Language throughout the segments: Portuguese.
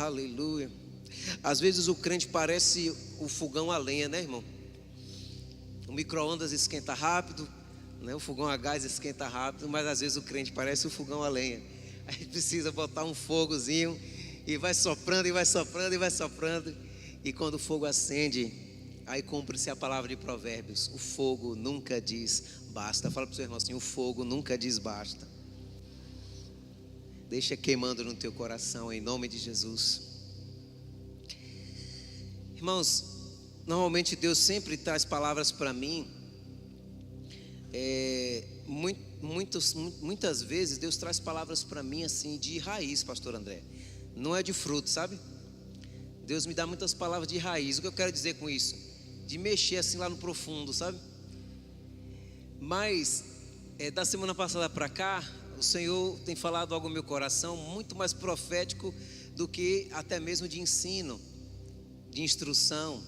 Aleluia. Às vezes o crente parece o fogão a lenha, né, irmão? O micro-ondas esquenta rápido, né? O fogão a gás esquenta rápido, mas às vezes o crente parece o fogão a lenha. A gente precisa botar um fogozinho e vai soprando, e vai soprando, e vai soprando. E quando o fogo acende, aí cumpre-se a palavra de Provérbios: o fogo nunca diz basta. Fala para o seu irmão assim: o fogo nunca diz basta. Deixa queimando no teu coração, em nome de Jesus. Irmãos, normalmente Deus sempre traz palavras para mim. Muitas vezes Deus traz palavras para mim assim de raiz, pastor André. Não é de fruto, sabe? Deus me dá muitas palavras de raiz. O que eu quero dizer com isso? De mexer assim lá no profundo, sabe? Mas da semana passada para cá, o Senhor tem falado algo no meu coração muito mais profético do que até mesmo de ensino, de instrução.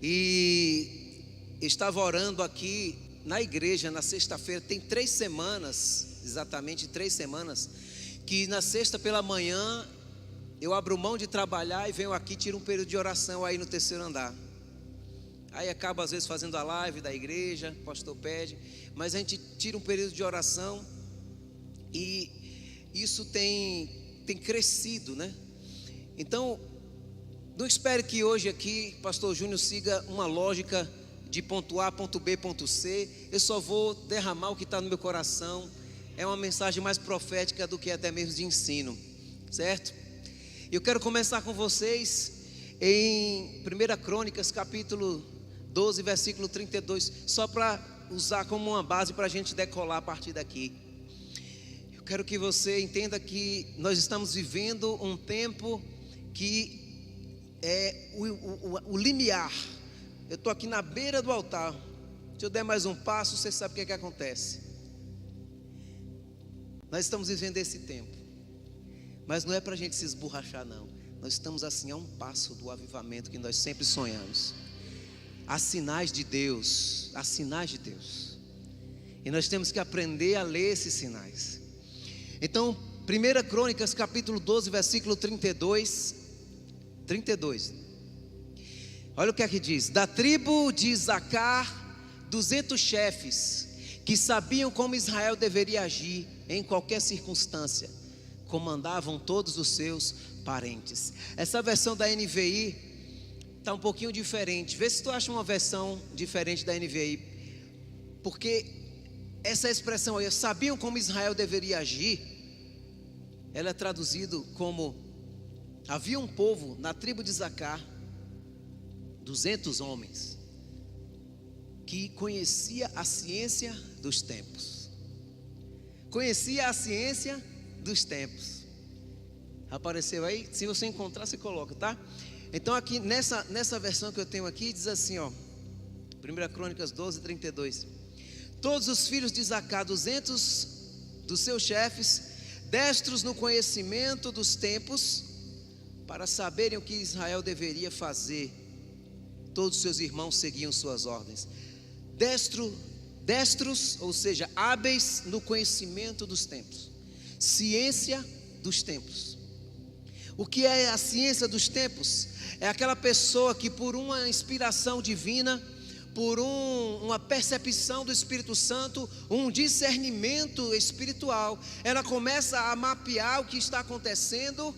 E eu estava orando aqui na igreja na sexta-feira. Tem 3 semanas, exatamente 3 semanas, que na sexta pela manhã eu abro mão de trabalhar e venho aqui, tiro um período de oração aí no 3º andar. Aí acaba às vezes fazendo a live da igreja, o pastor pede, mas a gente tira um período de oração. E isso tem crescido, né? Então, não espere que hoje aqui pastor Júnior siga uma lógica de ponto A, ponto B, ponto C. Eu só vou derramar o que está no meu coração. É uma mensagem mais profética do que até mesmo de ensino, certo? Eu quero começar com vocês em 1 Crônicas, capítulo 12, versículo 32, só para usar como uma base para a gente decolar a partir daqui. Eu quero que você entenda que nós estamos vivendo um tempo que é o limiar. Eu estou aqui na beira do altar. Se eu der mais um passo, você sabe o que acontece. Nós estamos vivendo esse tempo, mas não é para a gente se esborrachar, não. Nós estamos assim a um passo do avivamento que nós sempre sonhamos. Há sinais de Deus, há sinais de Deus, e nós temos que aprender a ler esses sinais. Então, 1 Crônicas capítulo 12, versículo 32. Olha o que é que diz: da tribo de Isacar, 200 chefes, que sabiam como Israel deveria agir em qualquer circunstância, comandavam todos os seus parentes. Essa versão da NVI está um pouquinho diferente. Vê se tu acha uma versão diferente da NVI, porque essa expressão aí, sabiam como Israel deveria agir, ela é traduzido como: havia um povo na tribo de Isacar, 200 homens, que conhecia a ciência dos tempos. Conhecia a ciência dos tempos. Apareceu aí? Se você encontrar, você coloca, tá? Então aqui nessa versão que eu tenho aqui, diz assim, ó, 1 Crônicas 12, 32. Todos os filhos de Isacar, 200 dos seus chefes, destros no conhecimento dos tempos, para saberem o que Israel deveria fazer. Todos os seus irmãos seguiam suas ordens. Destros, ou seja, hábeis no conhecimento dos tempos. Ciência dos tempos. O que é a ciência dos tempos? É aquela pessoa que, por uma inspiração divina, por uma percepção do Espírito Santo, um discernimento espiritual, ela começa a mapear o que está acontecendo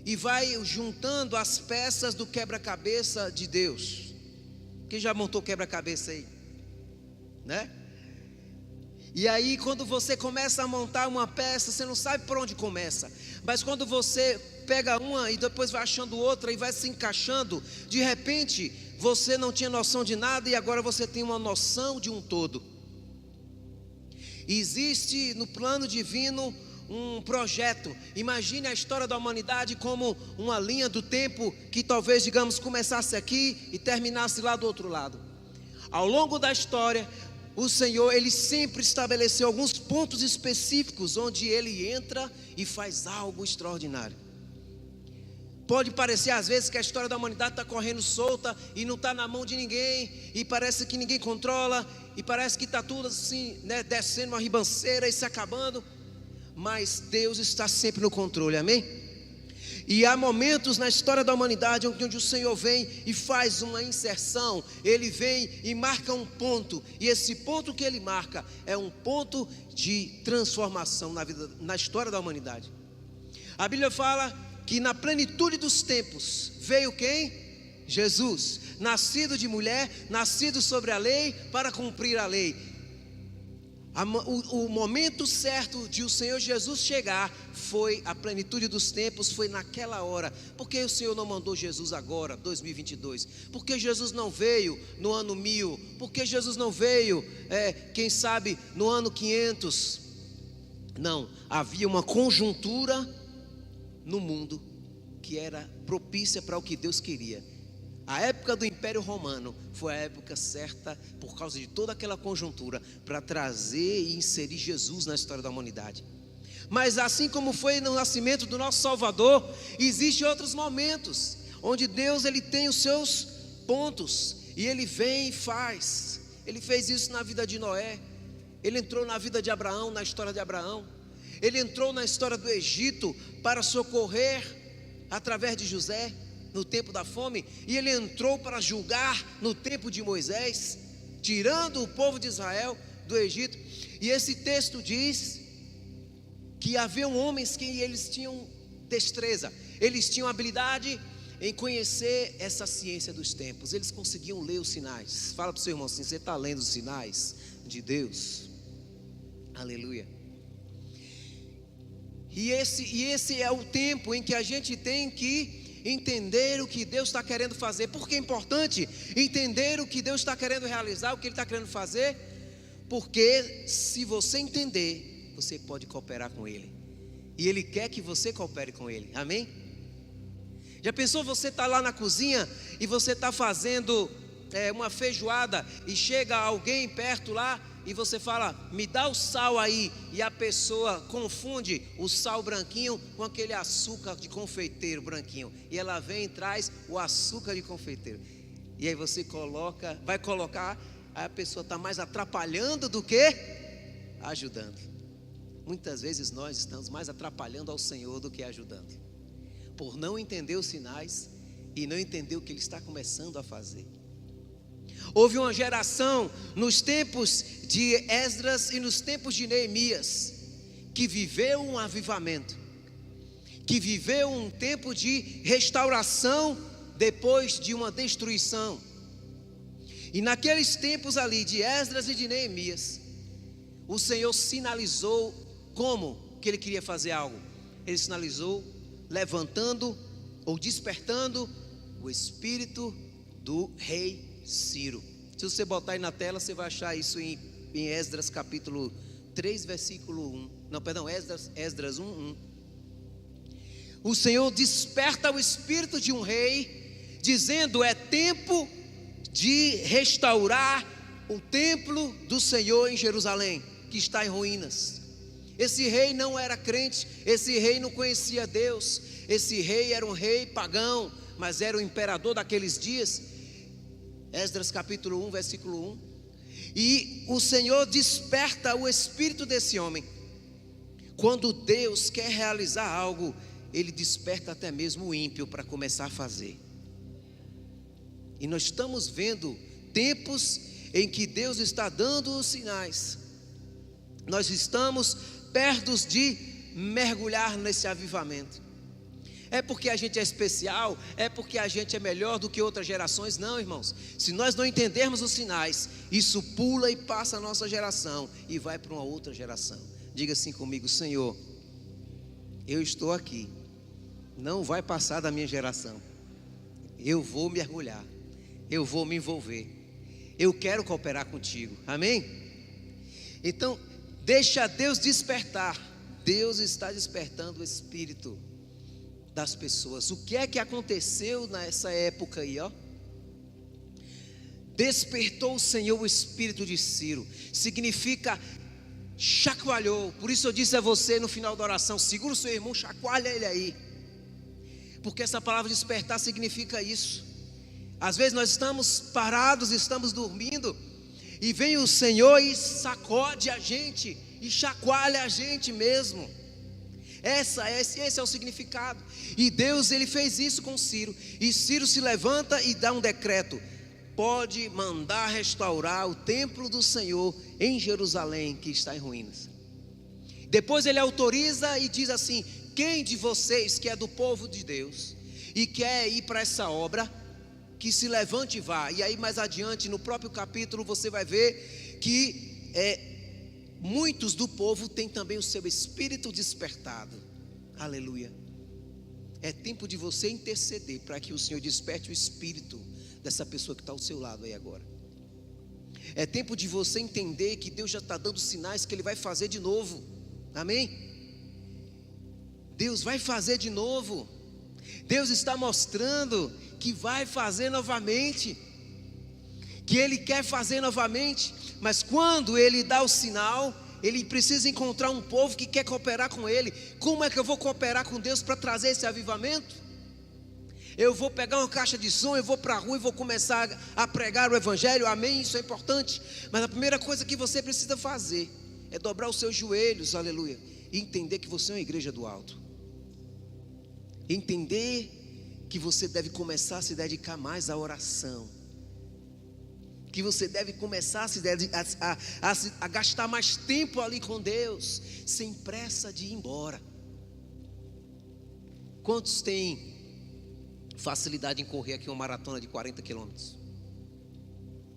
e vai juntando as peças do quebra-cabeça de Deus. Quem já montou quebra-cabeça aí? Né? E aí quando você começa a montar uma peça, você não sabe por onde começa. Mas quando você pega uma e depois vai achando outra e vai se encaixando, de repente você não tinha noção de nada e agora você tem uma noção de um todo. E existe no plano divino um projeto. Imagine a história da humanidade como uma linha do tempo que talvez, digamos, começasse aqui e terminasse lá do outro lado. Ao longo da história, o Senhor, Ele sempre estabeleceu alguns pontos específicos onde Ele entra e faz algo extraordinário. Pode parecer às vezes que a história da humanidade está correndo solta e não está na mão de ninguém, e parece que ninguém controla, e parece que está tudo assim, né, descendo uma ribanceira e se acabando. Mas Deus está sempre no controle, amém? E há momentos na história da humanidade onde o Senhor vem e faz uma inserção. Ele vem e marca um ponto. E esse ponto que Ele marca é um ponto de transformação na história da humanidade. A Bíblia fala que na plenitude dos tempos veio quem? Jesus, nascido de mulher, nascido sobre a lei para cumprir a lei. O momento certo de o Senhor Jesus chegar foi a plenitude dos tempos, foi naquela hora. Por que o Senhor não mandou Jesus agora, 2022? Por que Jesus não veio no ano 1000? Por que Jesus não veio, quem sabe, no ano 500? Não, havia uma conjuntura no mundo que era propícia para o que Deus queria. A época do Império Romano foi a época certa, por causa de toda aquela conjuntura, para trazer e inserir Jesus na história da humanidade. Mas assim como foi no nascimento do nosso Salvador, existem outros momentos, onde Deus ele tem os seus pontos, e Ele vem e faz. Ele fez isso na vida de Noé, Ele entrou na vida de Abraão, na história de Abraão. Ele entrou na história do Egito para socorrer através de José no tempo da fome, e Ele entrou para julgar no tempo de Moisés, tirando o povo de Israel do Egito. E esse texto diz que haviam homens que eles tinham destreza, eles tinham habilidade em conhecer essa ciência dos tempos, eles conseguiam ler os sinais. Fala para o seu irmão assim: você está lendo os sinais de Deus? Aleluia. E esse é o tempo em que a gente tem que entender o que Deus está querendo fazer. Por que é importante entender o que Deus está querendo realizar, o que Ele está querendo fazer? Porque se você entender, você pode cooperar com Ele, e Ele quer que você coopere com Ele, amém? Já pensou, você está lá na cozinha e você está fazendo uma feijoada, e chega alguém perto lá e você fala: me dá o sal aí, e a pessoa confunde o sal branquinho com aquele açúcar de confeiteiro branquinho, e ela vem e traz o açúcar de confeiteiro, e aí você vai colocar, aí a pessoa está mais atrapalhando do que ajudando. Muitas vezes nós estamos mais atrapalhando ao Senhor do que ajudando, por não entender os sinais e não entender o que Ele está começando a fazer. Houve uma geração nos tempos de Esdras e nos tempos de Neemias que viveu um avivamento, que viveu um tempo de restauração depois de uma destruição. E naqueles tempos ali de Esdras e de Neemias, o Senhor sinalizou como que Ele queria fazer algo. Ele sinalizou levantando ou despertando o espírito do rei Ciro. Se você botar aí na tela, você vai achar isso em Esdras capítulo 3, versículo 1. Não, perdão, Esdras 1, 1. O Senhor desperta o espírito de um rei, dizendo: é tempo de restaurar o templo do Senhor em Jerusalém, que está em ruínas. Esse rei não era crente, esse rei não conhecia Deus, esse rei era um rei pagão, mas era o imperador daqueles dias. Esdras capítulo 1, versículo 1. E o Senhor desperta o espírito desse homem. Quando Deus quer realizar algo, Ele desperta até mesmo o ímpio para começar a fazer. E nós estamos vendo tempos em que Deus está dando os sinais. Nós estamos perto de mergulhar nesse avivamento. É porque a gente é especial? É porque a gente é melhor do que outras gerações? Não, irmãos. Se nós não entendermos os sinais, isso pula e passa a nossa geração e vai para uma outra geração. Diga assim comigo: Senhor, eu estou aqui, não vai passar da minha geração. Eu vou mergulhar, eu vou me envolver, eu quero cooperar contigo, amém? Então, deixa Deus despertar. Deus está despertando o espírito das pessoas. O que é que aconteceu nessa época aí, ó? Despertou o Senhor o espírito de Ciro. Significa chacoalhou. Por isso eu disse a você no final da oração: segura o seu irmão, chacoalha ele aí. Porque essa palavra despertar significa isso. Às vezes nós estamos parados, estamos dormindo, e vem o Senhor e sacode a gente, e chacoalha a gente mesmo. Esse é o significado. E Deus, ele fez isso com Ciro. E Ciro se levanta e dá um decreto: pode mandar restaurar o templo do Senhor em Jerusalém, que está em ruínas. Depois ele autoriza e diz assim: quem de vocês que é do povo de Deus e quer ir para essa obra, que se levante e vá. E aí mais adiante no próprio capítulo você vai ver que muitos do povo têm também o seu espírito despertado. Aleluia. É tempo de você interceder para que o Senhor desperte o espírito dessa pessoa que está ao seu lado aí agora. É tempo de você entender que Deus já está dando sinais que Ele vai fazer de novo. Amém? Deus vai fazer de novo. Deus está mostrando que vai fazer novamente, que Ele quer fazer novamente. Mas quando Ele dá o sinal, Ele precisa encontrar um povo que quer cooperar com Ele. Como é que eu vou cooperar com Deus para trazer esse avivamento? Eu vou pegar uma caixa de som, eu vou para a rua e vou começar a pregar o Evangelho, amém? Isso é importante. Mas a primeira coisa que você precisa fazer é dobrar os seus joelhos, aleluia, e entender que você é uma igreja do alto. Entender que você deve começar a se dedicar mais à oração, que você deve começar a gastar mais tempo ali com Deus, sem pressa de ir embora. Quantos têm facilidade em correr aqui uma maratona de 40 quilômetros?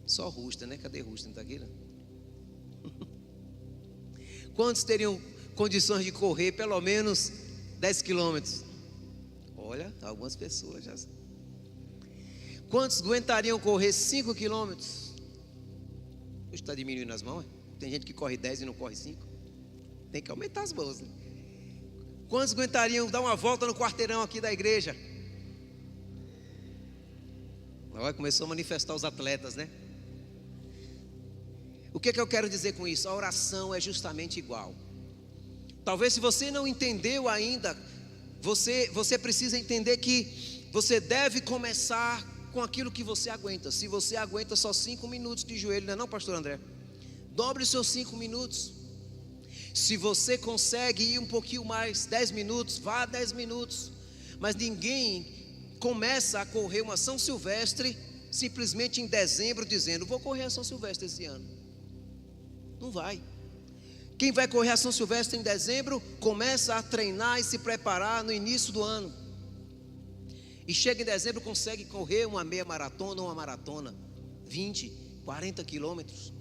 Só Rusta, né? Cadê Rusta? Não está aqui, né? Quantos teriam condições de correr pelo menos 10 quilômetros? Olha, algumas pessoas já. Quantos aguentariam correr 5 quilômetros? Hoje está diminuindo as mãos? Tem gente que corre 10 e não corre 5. Tem que aumentar as mãos, né? Quantos aguentariam dar uma volta no quarteirão aqui da igreja? Olha, começou a manifestar os atletas, né? O que eu quero dizer com isso? A oração é justamente igual. Talvez se você não entendeu ainda, você precisa entender que você deve começar com aquilo que você aguenta. Se você aguenta só 5 minutos de joelho, não é não, pastor André? Dobre os seus 5 minutos. Se você consegue ir um pouquinho mais, 10 minutos, vá 10 minutos. Mas ninguém começa a correr uma São Silvestre simplesmente em dezembro dizendo: vou correr a São Silvestre esse ano. Não vai. Quem vai correr a São Silvestre em dezembro começa a treinar e se preparar no início do ano, e chega em dezembro, consegue correr uma meia maratona ou uma maratona, 20, 40 quilômetros.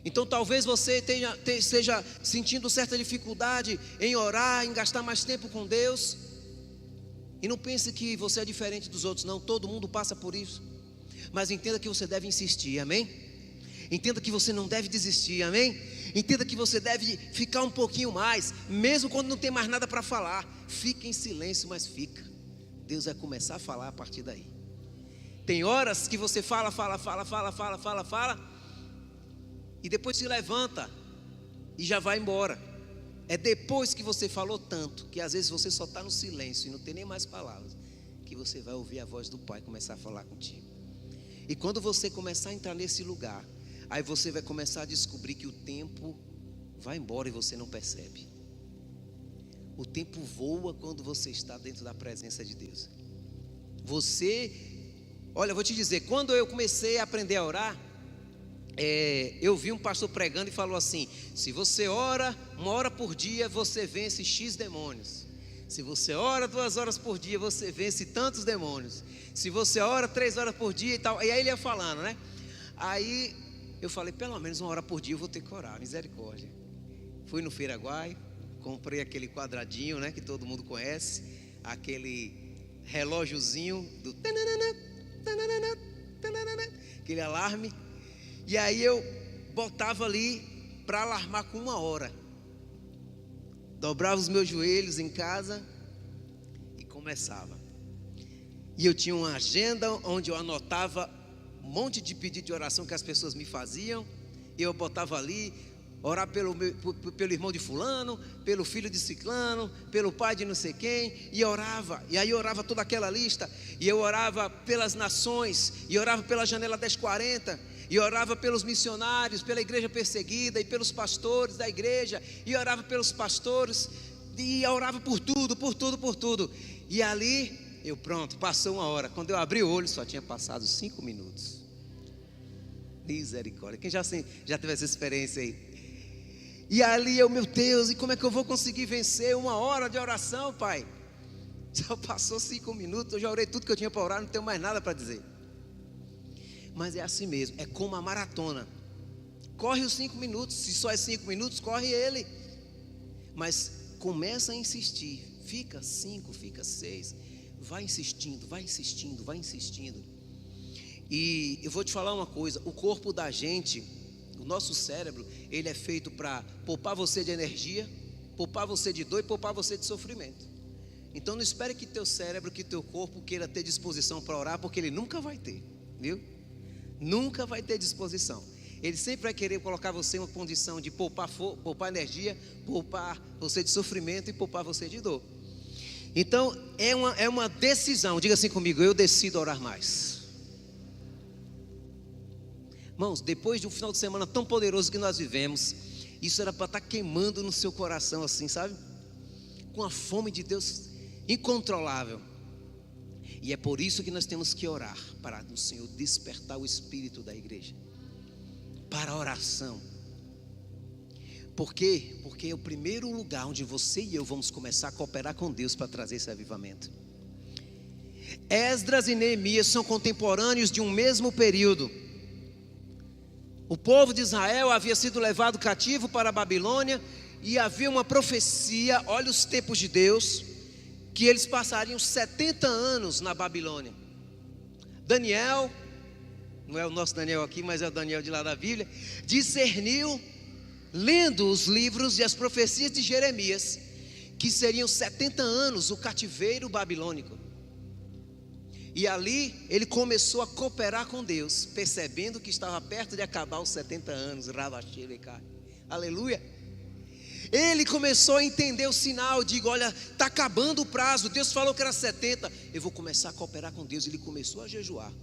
Então talvez você esteja sentindo certa dificuldade em orar, em gastar mais tempo com Deus. E não pense que você é diferente dos outros, não. Todo mundo passa por isso. Mas entenda que você deve insistir, amém? Entenda que você não deve desistir, amém? Entenda que você deve ficar um pouquinho mais, mesmo quando não tem mais nada para falar. Fique em silêncio, mas fica. Deus vai começar a falar a partir daí. Tem horas que você fala, e depois se levanta e já vai embora. É depois que você falou tanto, que às vezes você só está no silêncio e não tem nem mais palavras, que você vai ouvir a voz do Pai começar a falar contigo. E quando você começar a entrar nesse lugar, aí você vai começar a descobrir que o tempo vai embora e você não percebe. O tempo voa quando você está dentro da presença de Deus. Olha, eu vou te dizer, quando eu comecei a aprender a orar, eu vi um pastor pregando e falou assim: se você ora 1 hora por dia, você vence X demônios. Se você ora 2 horas por dia, você vence tantos demônios. Se você ora 3 horas por dia e tal. E aí ele ia falando, né? Aí eu falei: pelo menos 1 hora por dia eu vou ter que orar, misericórdia. Fui no Feiraguai, comprei aquele quadradinho, né, que todo mundo conhece, aquele relógiozinho do aquele alarme. E aí eu botava ali para alarmar com 1 hora. Dobrava os meus joelhos em casa e começava. E eu tinha uma agenda onde eu anotava um monte de pedido de oração que as pessoas me faziam. E eu botava ali: orar pelo irmão de fulano, pelo filho de ciclano, pelo pai de não sei quem. E orava, e aí eu orava toda aquela lista. E eu orava pelas nações, e orava pela janela 1040, e orava pelos missionários, pela igreja perseguida, e pelos pastores da igreja, e orava pelos pastores E eu orava por tudo, por tudo, por tudo. E ali, pronto, passou 1 hora. Quando eu abri o olho, só tinha passado 5 minutos. Misericórdia. Quem já teve essa experiência aí? E ali meu Deus, e como é que eu vou conseguir vencer 1 hora de oração, Pai? Só passou 5 minutos, eu já orei tudo que eu tinha para orar, não tenho mais nada para dizer. Mas é assim mesmo, é como a maratona. Corre os 5 minutos, se só é 5 minutos, corre ele. Mas começa a insistir, fica 5, fica 6, vai insistindo, vai insistindo, vai insistindo. E eu vou te falar uma coisa, o corpo da gente, o nosso cérebro, ele é feito para poupar você de energia, poupar você de dor e poupar você de sofrimento. Então não espere que teu cérebro, que teu corpo queira ter disposição para orar, porque ele nunca vai ter, viu? Nunca vai ter disposição. Ele sempre vai querer colocar você em uma condição de poupar energia, poupar você de sofrimento e poupar você de dor. Então é uma decisão, diga assim comigo, eu decido orar mais. Irmãos, depois de um final de semana tão poderoso que nós vivemos, isso era para estar queimando no seu coração assim, sabe? Com a fome de Deus incontrolável. E é por isso que nós temos que orar, para o Senhor despertar o espírito da igreja para a oração. Por quê? Porque é o primeiro lugar onde você e eu vamos começar a cooperar com Deus para trazer esse avivamento. Esdras e Neemias são contemporâneos de um mesmo período. O povo de Israel havia sido levado cativo para a Babilônia e havia uma profecia, olha os tempos de Deus, que eles passariam 70 anos na Babilônia. Daniel, não é o nosso Daniel aqui, mas é o Daniel de lá da Bíblia, discerniu, lendo os livros e as profecias de Jeremias, que seriam 70 anos o cativeiro babilônico. E ali ele começou a cooperar com Deus, percebendo que estava perto de acabar os 70 anos. Aleluia. Ele começou a entender o sinal, digo, olha, está acabando o prazo, Deus falou que era 70, eu vou começar a cooperar com Deus. Ele começou a jejuar,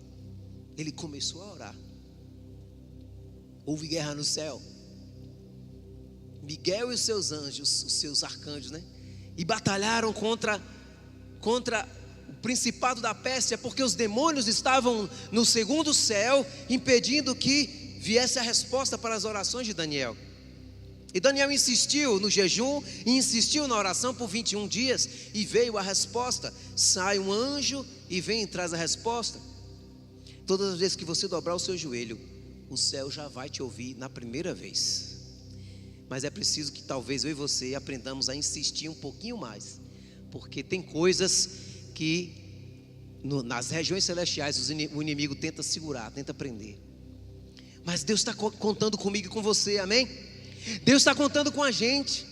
ele começou a orar. Houve guerra no céu. Miguel e os seus anjos, os seus arcanjos, né? E batalharam contra o principado da Pérsia, porque os demônios estavam no segundo céu, impedindo que viesse a resposta para as orações de Daniel. E Daniel insistiu no jejum, e insistiu na oração por 21 dias, e veio a resposta. Sai um anjo e vem e traz a resposta. Todas as vezes que você dobrar o seu joelho, o céu já vai te ouvir na primeira vez. Mas é preciso que talvez eu e você aprendamos a insistir um pouquinho mais, porque tem coisas que nas regiões celestiais o inimigo tenta segurar, tenta prender. Mas Deus está contando comigo e com você, amém? Deus está contando com a gente.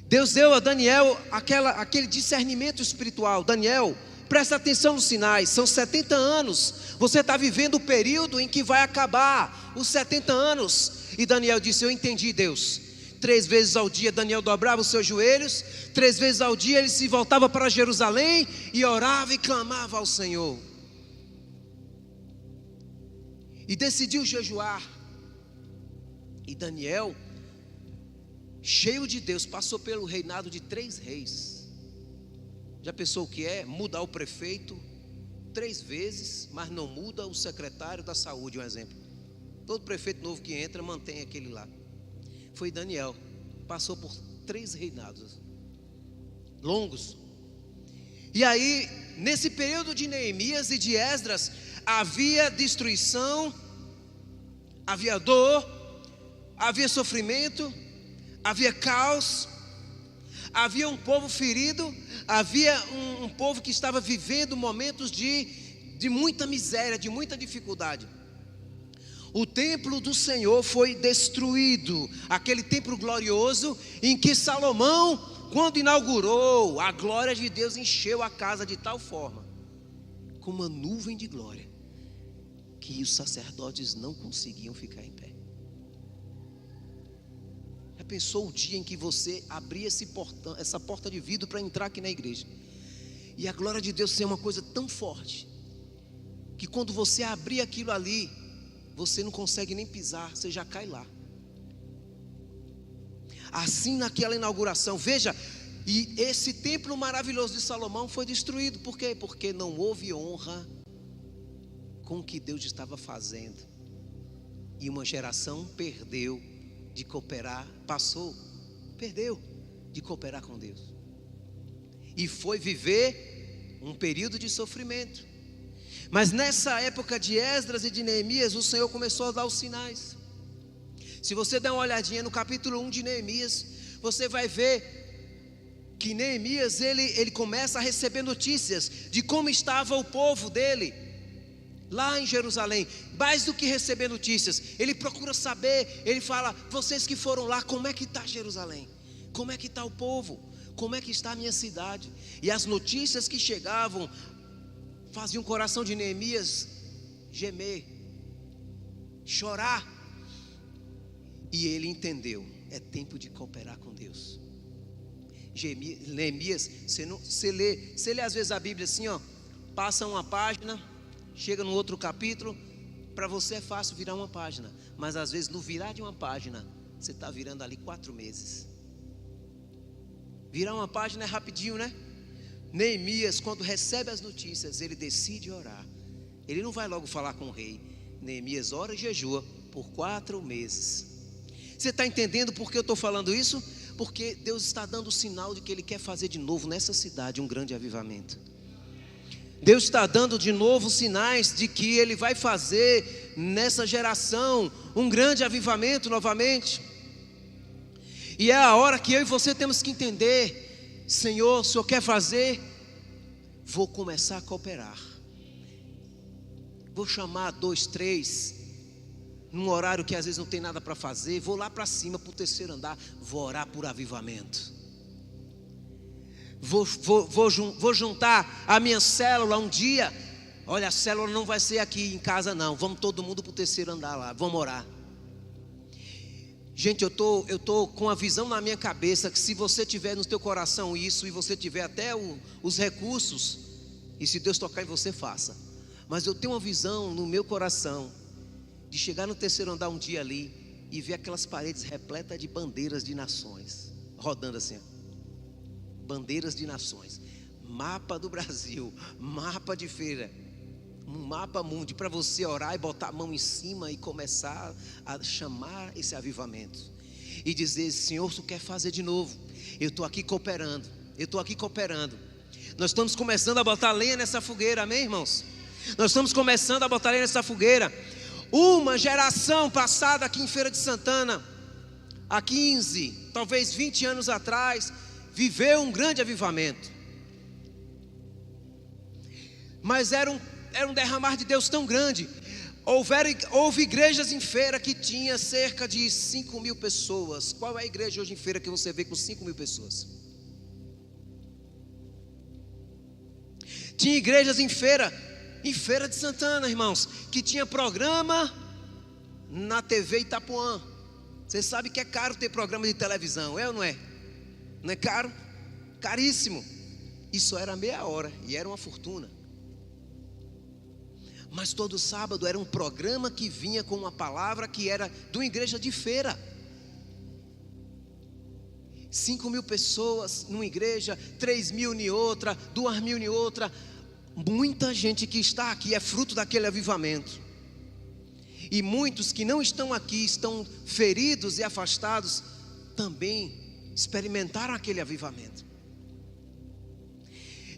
Deus deu a Daniel aquele discernimento espiritual. Daniel, presta atenção nos sinais, são 70 anos, você está vivendo o período em que vai acabar os 70 anos. E Daniel disse, eu entendi, Deus. 3 vezes ao dia Daniel dobrava os seus joelhos, 3 vezes ao dia ele se voltava para Jerusalém e orava e clamava ao Senhor. E decidiu jejuar. E Daniel, cheio de Deus, passou pelo reinado de 3 reis. Já pensou o que é? Mudar o prefeito 3 vezes, mas não muda o secretário da saúde, um exemplo. Todo prefeito novo que entra, mantém aquele lá. Foi Daniel, passou por 3 reinados longos. E aí, nesse período de Neemias e de Esdras, havia destruição, havia dor, havia sofrimento, havia caos, havia um povo ferido, havia um povo que estava vivendo momentos de muita miséria, de muita dificuldade. O templo do Senhor foi destruído, aquele templo glorioso em que Salomão, quando inaugurou, a glória de Deus encheu a casa de tal forma, com uma nuvem de glória, que os sacerdotes não conseguiam ficar em pé. Já pensou o dia em que você abria essa porta de vidro para entrar aqui na igreja, e a glória de Deus ser uma coisa tão forte, que quando você abrir aquilo ali, você não consegue nem pisar, você já cai lá. Assim naquela inauguração, veja, E esse templo maravilhoso de Salomão foi destruído. Por quê? Porque não houve honra com o que Deus estava fazendo. E uma geração perdeu de cooperar, perdeu de cooperar com Deus. E foi viver um período de sofrimento. Mas nessa época de Esdras e de Neemias, o Senhor começou a dar os sinais. Se você der uma olhadinha no capítulo 1 de Neemias, você vai ver que Neemias, ele começa a receber notícias de como estava o povo dele lá em Jerusalém. Mais do que receber notícias, ele procura saber. Ele fala: vocês que foram lá, como é que está Jerusalém? Como é que está o povo? Como é que está a minha cidade? E as notícias que chegavam faziam o coração de Neemias gemer, chorar. E ele entendeu: é tempo de cooperar com Deus. Neemias, você lê às vezes a Bíblia assim, ó, passa uma página, chega no outro capítulo. Para você é fácil virar uma página, mas às vezes no virar de uma página, você está virando ali 4 meses. Virar uma página é rapidinho, né? Neemias, quando recebe as notícias, ele decide orar. Ele não vai logo falar com o rei. Neemias ora e jejua por 4 meses. Você está entendendo por que eu estou falando isso? Porque Deus está dando o sinal de que Ele quer fazer de novo nessa cidade um grande avivamento. Deus está dando de novo sinais de que Ele vai fazer nessa geração um grande avivamento novamente. E é a hora que eu e você temos que entender: Senhor, o Senhor quer fazer? Vou começar a cooperar. Vou chamar 2, 3, num horário que às vezes não tem nada para fazer. Vou lá para cima, para o 3º andar. Vou orar por avivamento. Vou juntar a minha célula um dia. Olha, a célula não vai ser aqui em casa não. Vamos todo mundo para o 3º andar lá. Vamos orar. Gente, eu tô com a visão na minha cabeça que se você tiver no teu coração isso, e você tiver até os recursos, e se Deus tocar em você, faça. Mas eu tenho uma visão no meu coração de chegar no 3º andar um dia ali e ver aquelas paredes repletas de bandeiras de nações, rodando assim, bandeiras de nações, mapa do Brasil, mapa de feira, um mapa mundi, para você orar e botar a mão em cima e começar a chamar esse avivamento e dizer: Senhor, tu quer fazer de novo? Eu estou aqui cooperando, Nós estamos começando a botar lenha nessa fogueira, amém, irmãos? Nós estamos começando a botar lenha nessa fogueira. Uma geração passada aqui em Feira de Santana, há 15, talvez 20 anos atrás, viveu um grande avivamento. Mas era um derramar de Deus tão grande. Houve igrejas em Feira que tinha cerca de 5.000 pessoas. Qual é a igreja hoje em Feira que você vê com 5.000 pessoas? Tinha igrejas em Feira de Santana, irmãos, que tinha programa na TV Itapuã. Você sabe que é caro ter programa de televisão, é ou não é? Não é caro? Caríssimo. Isso era meia hora e era uma fortuna. Mas todo sábado era um programa que vinha com uma palavra que era de uma igreja de Feira. 5.000 pessoas numa igreja, 3.000 em outra, 2.000 em outra. Muita gente que está aqui é fruto daquele avivamento. E muitos que não estão aqui, estão feridos e afastados, também experimentaram aquele avivamento.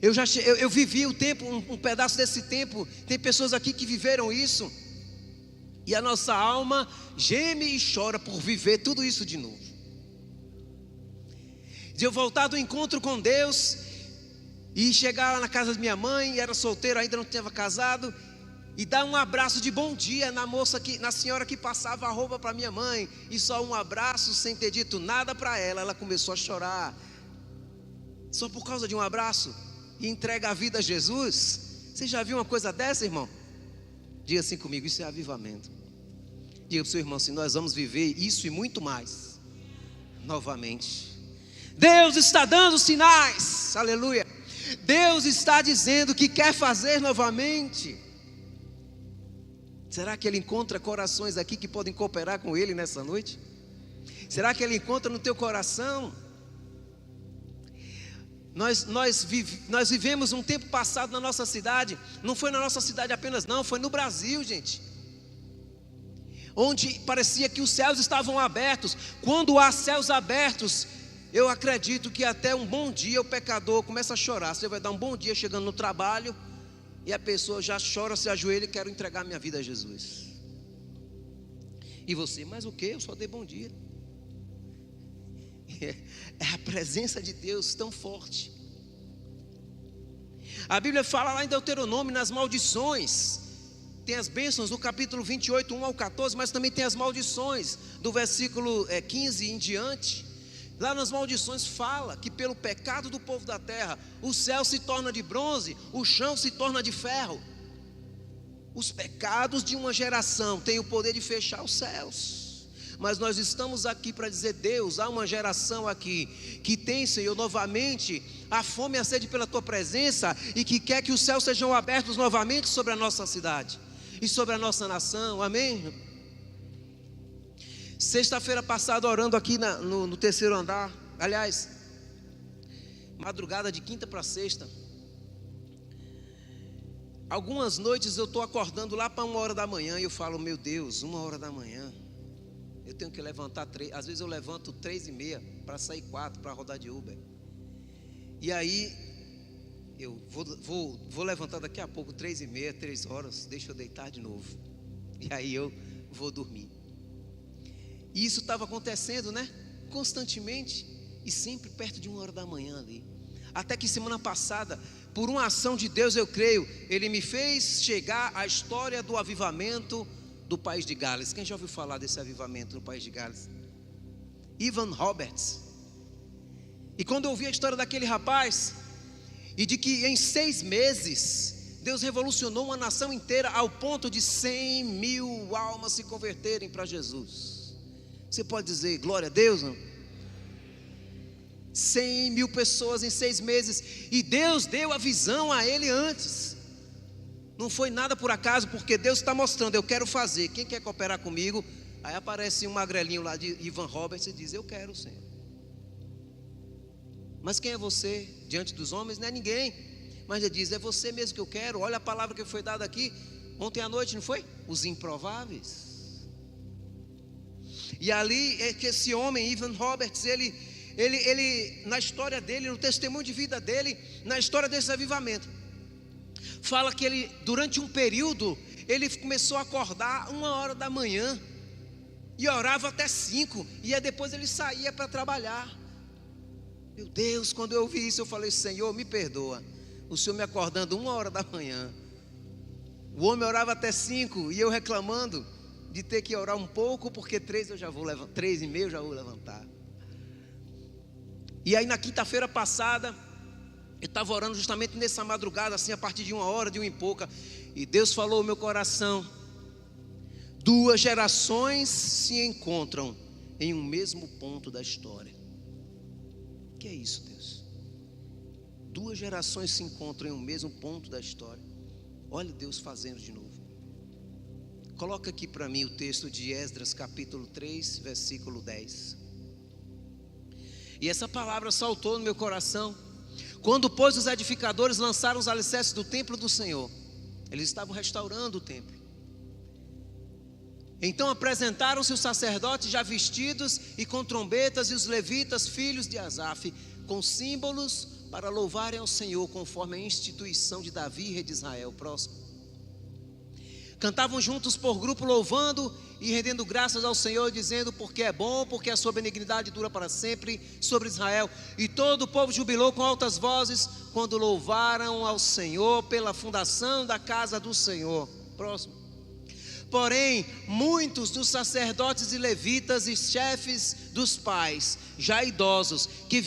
Eu vivi o tempo, um pedaço desse tempo. Tem pessoas aqui que viveram isso, e a nossa alma geme e chora por viver tudo isso de novo. De eu voltar do encontro com Deus e chegar lá na casa de minha mãe, era solteiro, ainda não tinha casado, e dar um abraço de bom dia na senhora que passava a roupa para minha mãe, e só um abraço sem ter dito nada para ela. Ela começou a chorar, só por causa de um abraço, e entrega a vida a Jesus. Você já viu uma coisa dessa, irmão? Diga assim comigo: isso é avivamento. Diga para o seu irmão assim: nós vamos viver isso e muito mais novamente. Deus está dando sinais, aleluia. Deus está dizendo que quer fazer novamente. Será que Ele encontra corações aqui que podem cooperar com Ele nessa noite? Será que Ele encontra no teu coração? Nós vivemos um tempo passado na nossa cidade. Não foi na nossa cidade apenas não, foi no Brasil, gente, onde parecia que os céus estavam abertos. Quando há céus abertos, eu acredito que até um bom dia o pecador começa a chorar. Você vai dar um bom dia chegando no trabalho e a pessoa já chora, se ajoelha e quer entregar minha vida a Jesus. E você, mas o que? Eu só dei bom dia. É a presença de Deus tão forte. A Bíblia fala lá em Deuteronômio, nas maldições, tem as bênçãos do capítulo 28, 1 ao 14, mas também tem as maldições do versículo 15 em diante. Lá nas maldições fala que pelo pecado do povo da terra, o céu se torna de bronze, o chão se torna de ferro. Os pecados de uma geração têm o poder de fechar os céus. Mas nós estamos aqui para dizer: Deus, há uma geração aqui que tem, Senhor, novamente a fome e a sede pela Tua presença, e que quer que os céus sejam abertos novamente sobre a nossa cidade e sobre a nossa nação, amém? Sexta-feira passada, orando aqui no terceiro andar, aliás, madrugada de quinta para sexta, algumas noites eu estou acordando lá para 1 hora da manhã, e eu falo: meu Deus, 1 hora da manhã, eu tenho que levantar 3, às vezes eu levanto 3:30 para sair 4 para rodar de Uber. E aí eu vou levantar daqui a pouco 3:30, 3 horas, deixa eu deitar de novo, e aí eu vou dormir. E isso estava acontecendo, né? Constantemente, e sempre perto de 1 hora da manhã ali. Até que semana passada, por uma ação de Deus, eu creio, Ele me fez chegar à história do avivamento do país de Gales. Quem já ouviu falar desse avivamento no país de Gales? Evan Roberts. E quando eu ouvi a história daquele rapaz, e de que em 6 meses Deus revolucionou uma nação inteira, ao ponto de 100 mil almas se converterem para Jesus. Você pode dizer glória a Deus, não? 100 mil pessoas em 6 meses. E Deus deu a visão a ele antes. Não foi nada por acaso, porque Deus está mostrando: eu quero fazer, quem quer cooperar comigo? Aí aparece um magrelinho lá de Evan Roberts e diz: eu quero, Senhor. Mas quem é você diante dos homens? Não é ninguém. Mas ele diz: é você mesmo que eu quero. Olha a palavra que foi dada aqui ontem à noite, não foi? Os improváveis. E ali é que esse homem, Evan Roberts, ele na história dele, no testemunho de vida dele, na história desse avivamento, fala que ele, durante um período, ele começou a acordar 1 hora da manhã e orava até 5, e aí depois ele saía para trabalhar. Meu Deus, quando eu ouvi isso, eu falei: Senhor, me perdoa, o Senhor me acordando 1 hora da manhã, o homem orava até 5, e eu reclamando de ter que orar um pouco, porque 3 eu já vou levantar, 3:30 eu já vou levantar. E aí na quinta-feira passada, eu estava orando justamente nessa madrugada, assim, a partir de 1 hora, de 1 e pouca, e Deus falou ao meu coração: 2 gerações se encontram em um mesmo ponto da história. O que é isso, Deus? 2 gerações se encontram em um mesmo ponto da história. Olha Deus fazendo de novo. Coloca aqui para mim o texto de Esdras capítulo 3, versículo 10. E essa palavra saltou no meu coração. Quando, pois, os edificadores lançaram os alicerces do templo do Senhor, eles estavam restaurando o templo. Então apresentaram-se os sacerdotes já vestidos e com trombetas, e os levitas, filhos de Asaf, com símbolos para louvarem ao Senhor, conforme a instituição de Davi, rei de Israel. Próximo. Cantavam juntos por grupo, louvando e rendendo graças ao Senhor, dizendo: porque é bom, porque a sua benignidade dura para sempre sobre Israel. E todo o povo jubilou com altas vozes, quando louvaram ao Senhor pela fundação da casa do Senhor. Próximo. Porém, muitos dos sacerdotes e levitas e chefes dos pais, já idosos, que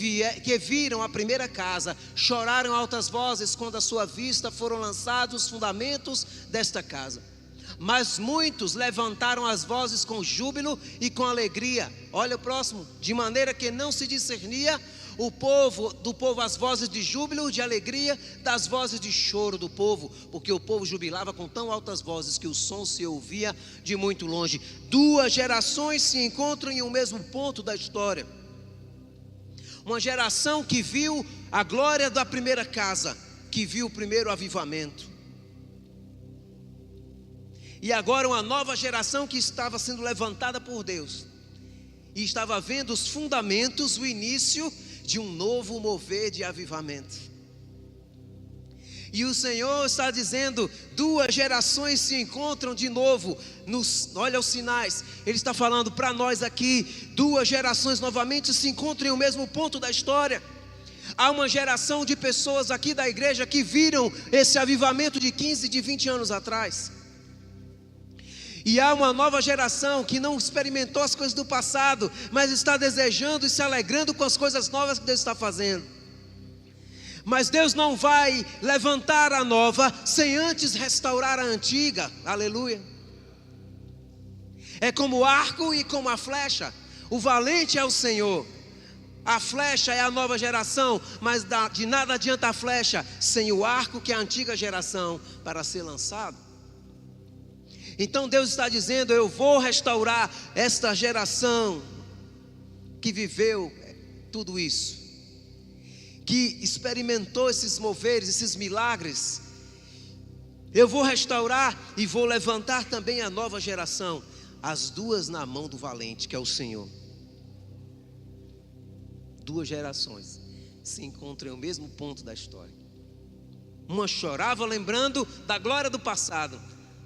viram a primeira casa, choraram altas vozes quando à sua vista foram lançados os fundamentos desta casa. Mas muitos levantaram as vozes com júbilo e com alegria. Olha o próximo. De maneira que não se discernia do povo as vozes de júbilo, de alegria, das vozes de choro do povo, porque o povo jubilava com tão altas vozes que o som se ouvia de muito longe. 2 gerações se encontram em um mesmo ponto da história. Uma geração que viu a glória da primeira casa, que viu o primeiro avivamento. E agora uma nova geração que estava sendo levantada por Deus, e estava vendo os fundamentos, o início de um novo mover de avivamento. E o Senhor está dizendo, duas gerações se encontram de novo, olha os sinais. Ele está falando para nós aqui, duas gerações novamente se encontram em o mesmo ponto da história. Há uma geração de pessoas aqui da igreja que viram esse avivamento de 15, de 20 anos atrás. E há uma nova geração que não experimentou as coisas do passado, mas está desejando e se alegrando com as coisas novas que Deus está fazendo. Mas Deus não vai levantar a nova sem antes restaurar a antiga. Aleluia. É como o arco e como a flecha. O valente é o Senhor. A flecha é a nova geração, mas de nada adianta a flecha sem o arco, que é a antiga geração, para ser lançado. Então Deus está dizendo, eu vou restaurar esta geração que viveu tudo isso, que experimentou esses moveres, esses milagres. Eu vou restaurar e vou levantar também a nova geração, as duas na mão do valente, que é o Senhor. Duas gerações se encontram no mesmo ponto da história. Uma chorava lembrando da glória do passado,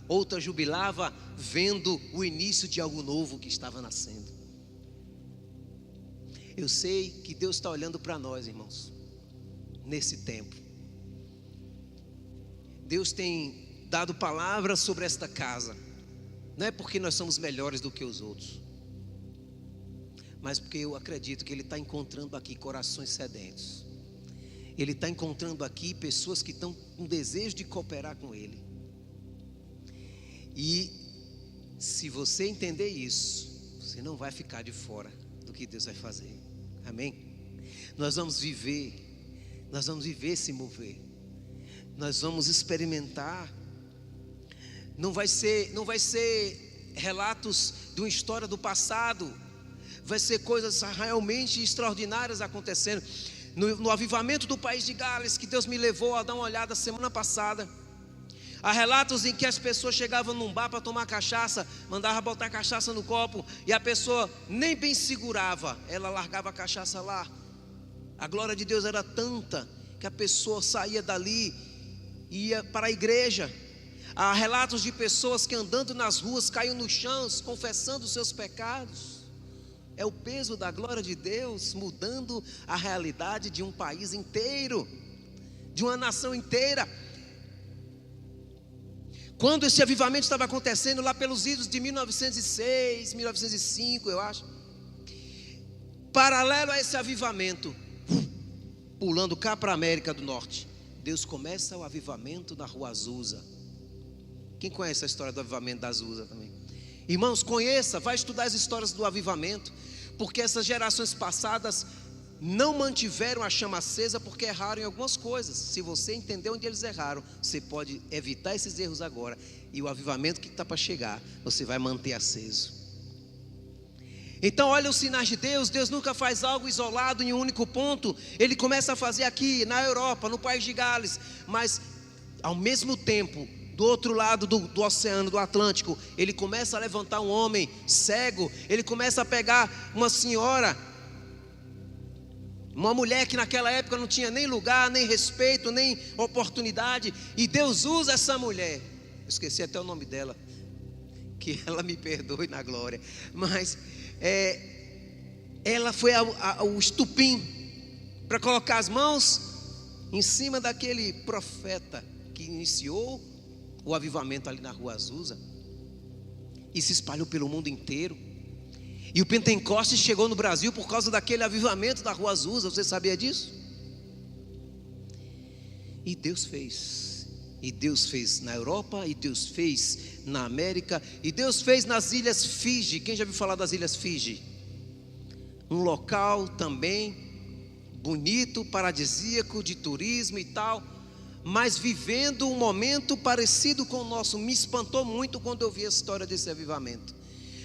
outra jubilava vendo o início de algo novo que estava nascendo. Eu sei que Deus está olhando para nós, irmãos, nesse tempo. Deus tem dado palavras sobre esta casa. Não é porque nós somos melhores do que os outros, mas porque eu acredito que Ele está encontrando aqui corações sedentos. Ele está encontrando aqui pessoas que estão com desejo de cooperar com Ele. E se você entender isso, você não vai ficar de fora do que Deus vai fazer. Amém? Nós vamos viver esse mover. Nós vamos experimentar. Não vai ser relatos de uma história do passado. Vai ser coisas realmente extraordinárias acontecendo. No avivamento do país de Gales, que Deus me levou a dar uma olhada semana passada, há relatos em que as pessoas chegavam num bar para tomar cachaça, mandava botar cachaça no copo, e a pessoa nem bem segurava, ela largava a cachaça lá. A glória de Deus era tanta que a pessoa saía dali e ia para a igreja. Há relatos de pessoas que andando nas ruas caíam no chão, confessando os seus pecados. É o peso da glória de Deus mudando a realidade de um país inteiro, de uma nação inteira. Quando esse avivamento estava acontecendo lá pelos idos de 1906, 1905, eu acho, paralelo a esse avivamento, pulando cá para a América do Norte, Deus começa o avivamento da Rua Azusa. Quem conhece a história do avivamento da Azusa também? Irmãos, conheça, vai estudar as histórias do avivamento, porque essas gerações passadas não mantiveram a chama acesa porque erraram em algumas coisas. Se você entender onde eles erraram, você pode evitar esses erros agora, e o avivamento que está para chegar, você vai manter aceso. Então olha os sinais de Deus. Deus nunca faz algo isolado em um único ponto. Ele começa a fazer aqui na Europa, no país de Gales, mas ao mesmo tempo, do outro lado do oceano, do Atlântico, Ele começa a levantar um homem cego. Ele começa a pegar uma senhora, uma mulher que naquela época não tinha nem lugar, nem respeito, nem oportunidade, e Deus usa essa mulher. Eu esqueci até o nome dela, que ela me perdoe na glória, mas ela foi o estupim para colocar as mãos em cima daquele profeta que iniciou o avivamento ali na Rua Azusa, e se espalhou pelo mundo inteiro. E o Pentecostes chegou no Brasil por causa daquele avivamento da Rua Azusa. Você sabia disso? E Deus fez. E Deus fez na Europa, e Deus fez na América, e Deus fez nas Ilhas Fiji. Quem já ouviu falar das Ilhas Fiji? Um local também bonito, paradisíaco, de turismo e tal, mas vivendo um momento parecido com o nosso. Me espantou muito quando eu vi a história desse avivamento,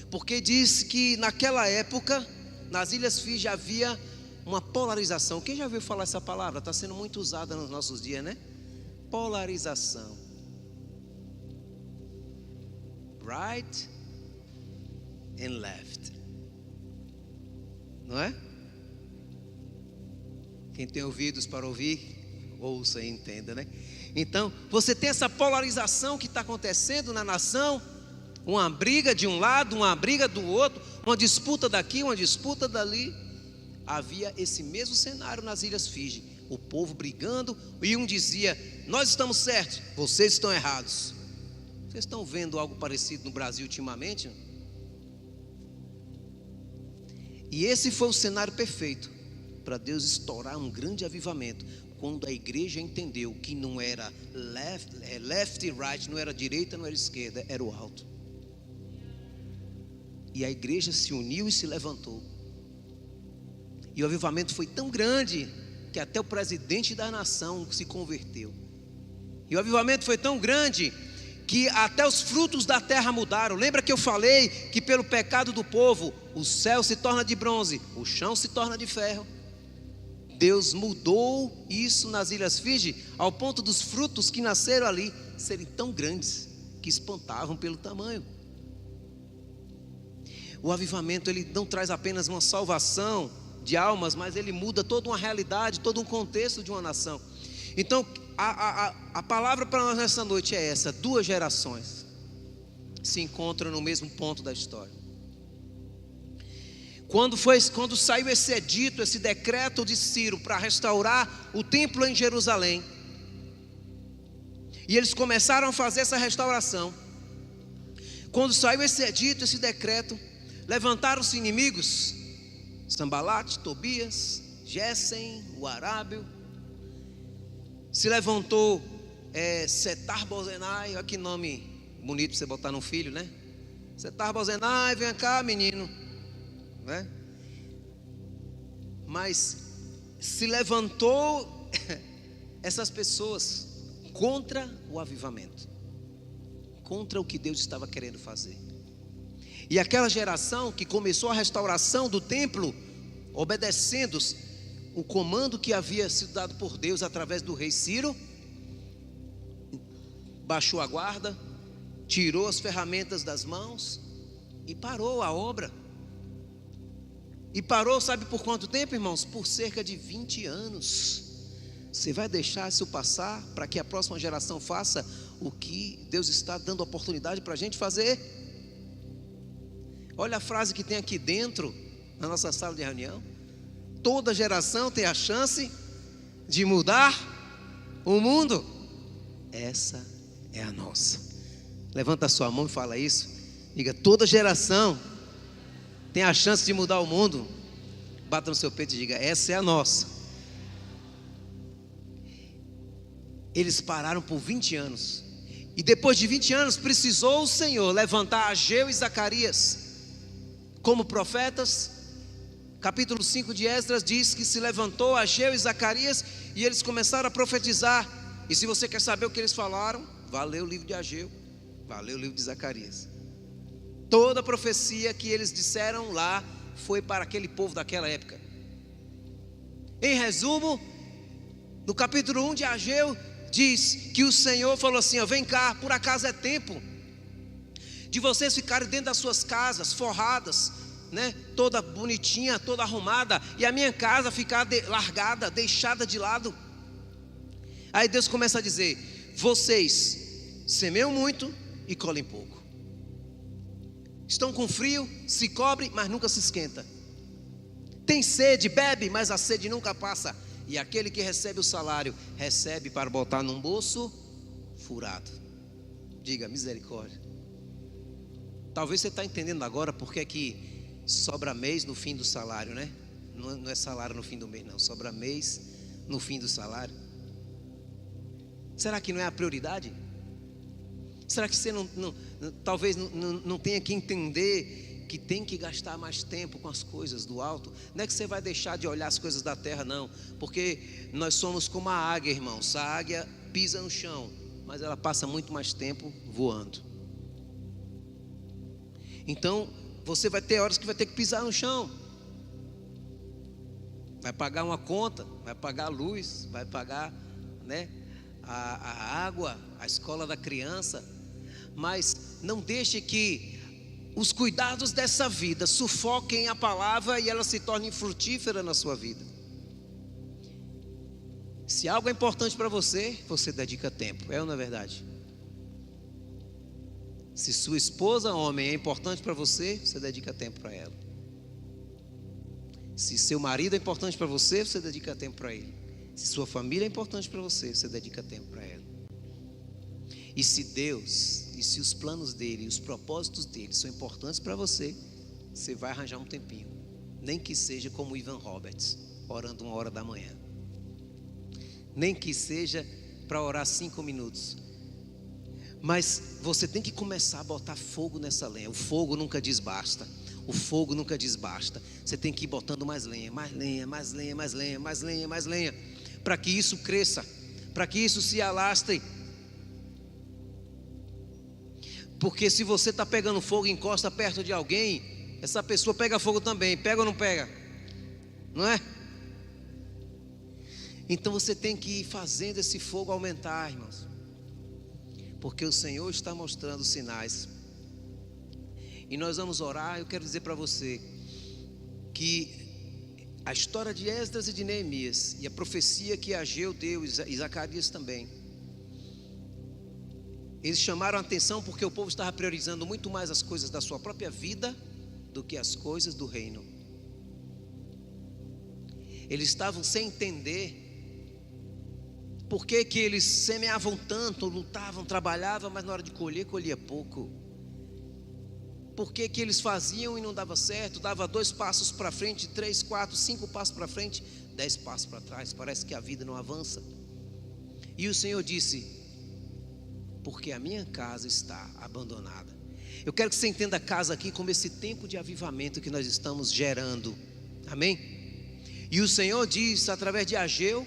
porque diz que naquela época, nas Ilhas Fiji, havia uma polarização. Quem já ouviu falar essa palavra? Está sendo muito usada nos nossos dias, né? Polarização. Right and left. Não é? Quem tem ouvidos para ouvir, ouça e entenda, né? Então, você tem essa polarização que está acontecendo na nação. Uma briga de um lado, uma briga do outro, uma disputa daqui, uma disputa dali. Havia esse mesmo cenário nas Ilhas Fiji, o povo brigando, e um dizia: nós estamos certos, vocês estão errados. Vocês estão vendo algo parecido no Brasil ultimamente? E esse foi o cenário perfeito para Deus estourar um grande avivamento, quando a igreja entendeu que não era left e right, não era direita, não era esquerda, era o alto. E a igreja se uniu e se levantou. E o avivamento foi tão grande que até o presidente da nação se converteu. E o avivamento foi tão grande que até os frutos da terra mudaram. Lembra que eu falei que pelo pecado do povo o céu se torna de bronze, o chão se torna de ferro? Deus mudou isso nas Ilhas Fiji, ao ponto dos frutos que nasceram ali serem tão grandes que espantavam pelo tamanho. O avivamento, ele não traz apenas uma salvação de almas, mas ele muda toda uma realidade, todo um contexto de uma nação. Então a palavra para nós nessa noite é essa: duas gerações se encontram no mesmo ponto da história. Quando saiu esse edito, esse decreto de Ciro para restaurar o templo em Jerusalém, e eles começaram a fazer essa restauração. Quando saiu esse edito, esse decreto, levantaram-se inimigos: Sambalate, Tobias, Gessem, o Arábio. Se levantou Setar-Bozenai. Olha que nome bonito para você botar no filho, né? Setar-Bozenai, vem cá, menino, né? Mas se levantou essas pessoas contra o avivamento, contra o que Deus estava querendo fazer. E aquela geração que começou a restauração do templo, obedecendo o comando que havia sido dado por Deus através do rei Ciro, baixou a guarda, tirou as ferramentas das mãos e parou a obra. E parou, sabe por quanto tempo, irmãos? Por cerca de 20 anos. Você vai deixar isso passar para que a próxima geração faça o que Deus está dando oportunidade para a gente fazer? Olha a frase que tem aqui dentro, na nossa sala de reunião: toda geração tem a chance de mudar o mundo. Essa é a nossa. Levanta a sua mão e fala isso. Diga: toda geração tem a chance de mudar o mundo. Bata no seu peito e diga: essa é a nossa. Eles pararam por 20 anos. E depois de 20 anos precisou o Senhor levantar Ageu e Zacarias como profetas. Capítulo 5 de Esdras diz que se levantou Ageu e Zacarias e eles começaram a profetizar. E se você quer saber o que eles falaram, vá ler o livro de Ageu, vá ler o livro de Zacarias. Toda a profecia que eles disseram lá foi para aquele povo daquela época. Em resumo, no capítulo 1 de Ageu diz que o Senhor falou assim: ó, vem cá, por acaso é tempo de vocês ficarem dentro das suas casas, forradas, né, toda bonitinha, toda arrumada, e a minha casa ficar largada, deixada de lado. Aí Deus começa a dizer: vocês semeiam muito e colhem pouco. Estão com frio, se cobre, mas nunca se esquenta. Tem sede, bebe, mas a sede nunca passa. E aquele que recebe o salário, recebe para botar num bolso furado. Diga: misericórdia. Talvez você está entendendo agora porque é que sobra mês no fim do salário, né? Não é salário no fim do mês, não. Sobra mês no fim do salário. Será que não é a prioridade? Será que você talvez não tenha que entender que tem que gastar mais tempo com as coisas do alto? Não é que você vai deixar de olhar as coisas da terra, não. Porque nós somos como a águia, irmãos. A águia pisa no chão, mas ela passa muito mais tempo voando. Então você vai ter horas que vai ter que pisar no chão. Vai pagar uma conta, vai pagar a luz, vai pagar, né, a água, a escola da criança. Mas não deixe que os cuidados dessa vida sufoquem a palavra e ela se torne frutífera na sua vida. Se algo é importante para você, você dedica tempo, é ou não é verdade? Se sua esposa, homem, é importante para você, você dedica tempo para ela. Se seu marido é importante para você, você dedica tempo para ele. Se sua família é importante para você, você dedica tempo para ela. E se Deus, e se os planos dele, os propósitos dele são importantes para você, você vai arranjar um tempinho. Nem que seja como Ivan Roberts, orando 1h da manhã. Nem que seja para orar 5 minutos. Mas você tem que começar a botar fogo nessa lenha. O fogo nunca diz basta. O fogo nunca diz basta. Você tem que ir botando mais lenha, mais lenha, mais lenha, mais lenha, mais lenha, mais lenha, para que isso cresça, para que isso se alastre. Porque se você está pegando fogo e encosta perto de alguém, essa pessoa pega fogo também. Pega ou não pega? Não é? Então você tem que ir fazendo esse fogo aumentar, irmãos. Porque o Senhor está mostrando sinais. E nós vamos orar. Eu quero dizer para você que a história de Esdras e de Neemias e a profecia que Ageu deu e Zacarias também, eles chamaram a atenção porque o povo estava priorizando muito mais as coisas da sua própria vida do que as coisas do reino. Eles estavam sem entender por que que eles semeavam tanto, lutavam, trabalhavam, mas na hora de colher, colhia pouco. Por que que eles faziam e não dava certo? Dava 2 passos para frente, 3, 4, 5 passos para frente, 10 passos para trás. Parece que a vida não avança. E o Senhor disse: porque a minha casa está abandonada. Eu quero que você entenda a casa aqui como esse tempo de avivamento que nós estamos gerando. Amém? E o Senhor diz através de Ageu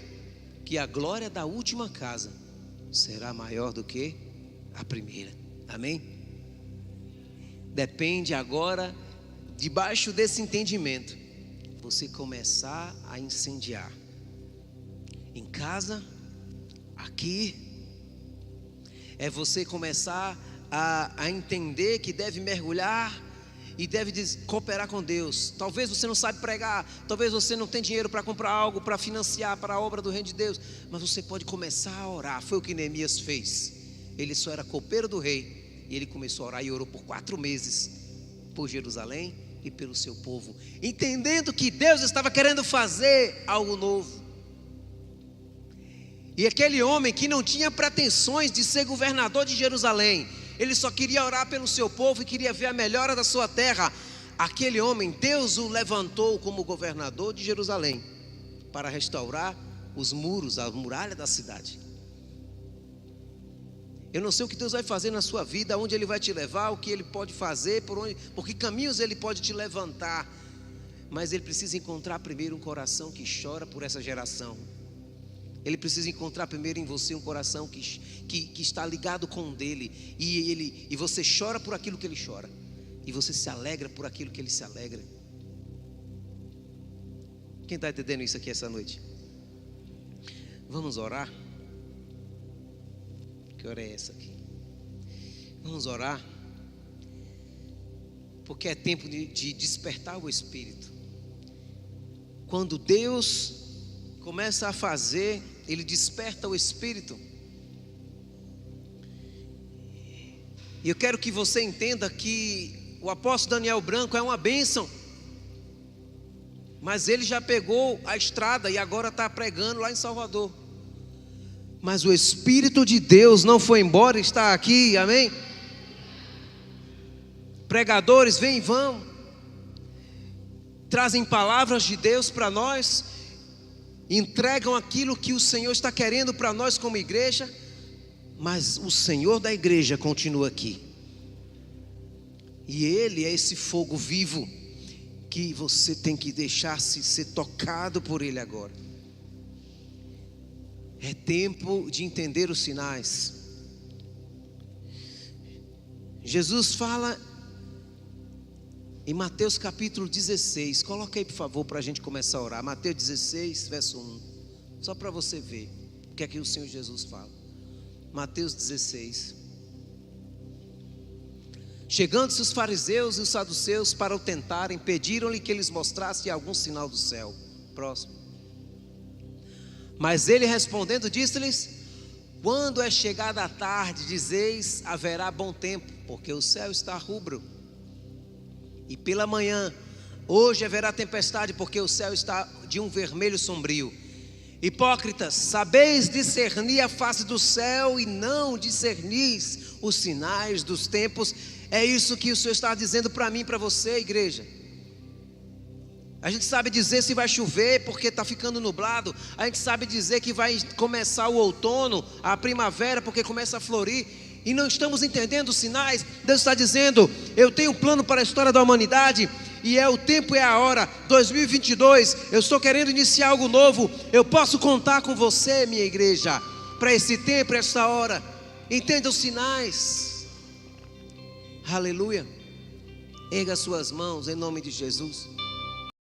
que a glória da última casa será maior do que a primeira. Amém? Depende agora, debaixo desse entendimento, você começar a incendiar em casa, aqui. É você começar a entender que deve mergulhar e deve cooperar com Deus. Talvez você não sabe pregar, talvez você não tenha dinheiro para comprar algo, para financiar para a obra do reino de Deus, mas você pode começar a orar. Foi o que Neemias fez. Ele só era copeiro do rei e ele começou a orar e orou por 4 meses por Jerusalém e pelo seu povo, entendendo que Deus estava querendo fazer algo novo. E aquele homem que não tinha pretensões de ser governador de Jerusalém, ele só queria orar pelo seu povo e queria ver a melhora da sua terra. Aquele homem, Deus o levantou como governador de Jerusalém para restaurar os muros, a muralha da cidade. Eu não sei o que Deus vai fazer na sua vida, aonde Ele vai te levar, o que Ele pode fazer, por que caminhos Ele pode te levantar. Mas Ele precisa encontrar primeiro um coração que chora por essa geração. Ele precisa encontrar primeiro em você um coração que está ligado com o dele. E você chora por aquilo que ele chora. E você se alegra por aquilo que ele se alegra. Quem está entendendo isso aqui essa noite? Vamos orar? Que hora é essa aqui? Vamos orar. Porque é tempo de despertar o Espírito. Quando Deus começa a fazer, Ele desperta o Espírito. E eu quero que você entenda que o apóstolo Daniel Branco é uma bênção, mas ele já pegou a estrada e agora está pregando lá em Salvador. Mas o Espírito de Deus não foi embora, está aqui, amém? Pregadores vêm e vão, trazem palavras de Deus para nós, entregam aquilo que o Senhor está querendo para nós como igreja, mas o Senhor da igreja continua aqui. E Ele é esse fogo vivo que você tem que deixar-se ser tocado por Ele agora. É tempo de entender os sinais. Jesus fala Em Mateus capítulo 16, coloca aí por favor para a gente começar a orar. Mateus 16, verso 1. Só para você ver o que é que o Senhor Jesus fala. Mateus 16. Chegando-se os fariseus e os saduceus para o tentarem, pediram-lhe que eles mostrasse algum sinal do céu. Próximo. Mas ele respondendo disse-lhes: quando é chegada a tarde, dizeis, haverá bom tempo, porque o céu está rubro. E pela manhã, hoje haverá tempestade, porque o céu está de um vermelho sombrio. Hipócritas, sabeis discernir a face do céu e não discernis os sinais dos tempos. É isso que o Senhor está dizendo para mim e para você, igreja. A gente sabe dizer se vai chover porque está ficando nublado. A gente sabe dizer que vai começar o outono, a primavera, porque começa a florir. E não estamos entendendo os sinais. Deus está dizendo: eu tenho um plano para a história da humanidade, e é o tempo, é a hora. 2022, eu estou querendo iniciar algo novo. Eu posso contar com você, minha igreja, para esse tempo, para essa hora. Entenda os sinais. Aleluia. Erga suas mãos em nome de Jesus.